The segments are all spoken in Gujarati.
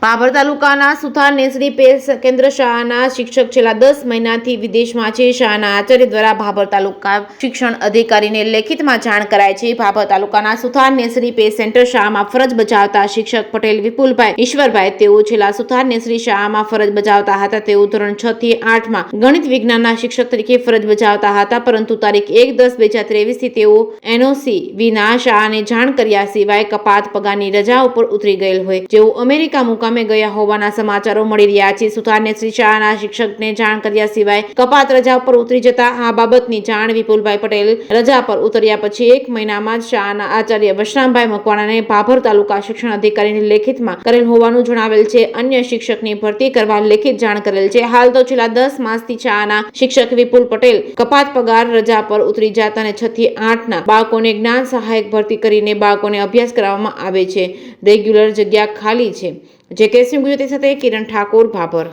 ભાભર તાલુકાના સુથાર નેસડી પે કેન્દ્ર શાળાના શિક્ષક છેલ્લા 10 મહિનાથી વિદેશમાં છે। શાળાના આચાર્ય દ્વારા ભાભર તાલુકા શિક્ષણ અધિકારીને લેખિતમાં જાણ કરાઈ છે। ભાભર તાલુકાના સુથાર નેસડી પે સેન્ટર શાળામાં ફરજ બજાવતા શિક્ષક પટેલ વિપુલભાઈ ઈશ્વરભાઈ તેઓ છેલ્લા સુથાર નેસડી શાળામાં ફરજ બજાવતા હતા। તેઓ ધોરણ 6 થી 8 માં ગણિત વિજ્ઞાનના શિક્ષક તરીકે ફરજ બજાવતા હતા, પરંતુ તારીખ 1-10-2023 થી તેઓ એનઓસી વિના શાળાને જાણ કર્યા સિવાય કપાત પગારની રજા ઉપર ઉતરી ગયેલ હોય, જેઓ અમેરિકા મુકામે ગયા હોવાના સમાચારો મળી રહ્યા છે। સુથાર નેસડી શાળાના શિક્ષકને જાણ કર્યા સિવાય કપાત રજા પર ઉતરી જતા આ બાબતની જાણ વિપુલભાઈ પટેલ રજા પર ઉતર્યા પછી 1 મહિનામાં જ શાળાના આચાર્ય વશરામભાઈ મકવાણાને ભાભર તાલુકા શિક્ષણ અધિકારીને લેખિતમાં કરેલ હોવાનું જણાવેલ છે। અન્ય શિક્ષકની ભરતી કરવા લેખિત જાણ કરેલ છે। હાલ તો છેલ્લા 10 માસથી શાળાના શિક્ષક વિપુલ પટેલ કપાત પગાર રજા પર ઉતરી જતા અને 6 થી 8 ના બાળકોને જ્ઞાન સહાયક ભરતી કરીને બાળકોને અભ્યાસ કરાવવામાં આવે છે। રેગ્યુલર જગ્યા ખાલી છે। જે કેસી ગુજરાતી સાથે કિરણ ઠાકોર, ભાભર।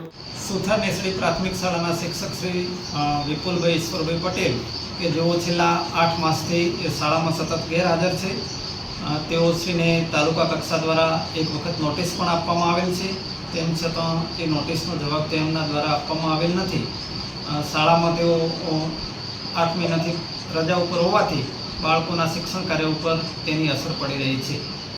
સુથાર નેસડી પ્રાથમિક શાળાના શિક્ષક શ્રી વિપુલભાઈ ઈશ્વરભાઈ પટેલ કે જેઓ છેલ્લા 8 માસથી શાળામાં સતત ગેરહાજર છે, તેઓ શ્રીને તાલુકા કક્ષા દ્વારા એક વખત નોટિસ પણ આપવામાં આવેલ છે, તેમ છતાં એ નોટિસનો જવાબ તેમના દ્વારા આપવામાં આવેલ નથી। શાળામાં તેઓ 8 મહિનાથી રજા ઉપર હોવાથી બાળકોના શિક્ષણ કાર્ય ઉપર તેની અસર પડી રહી છે।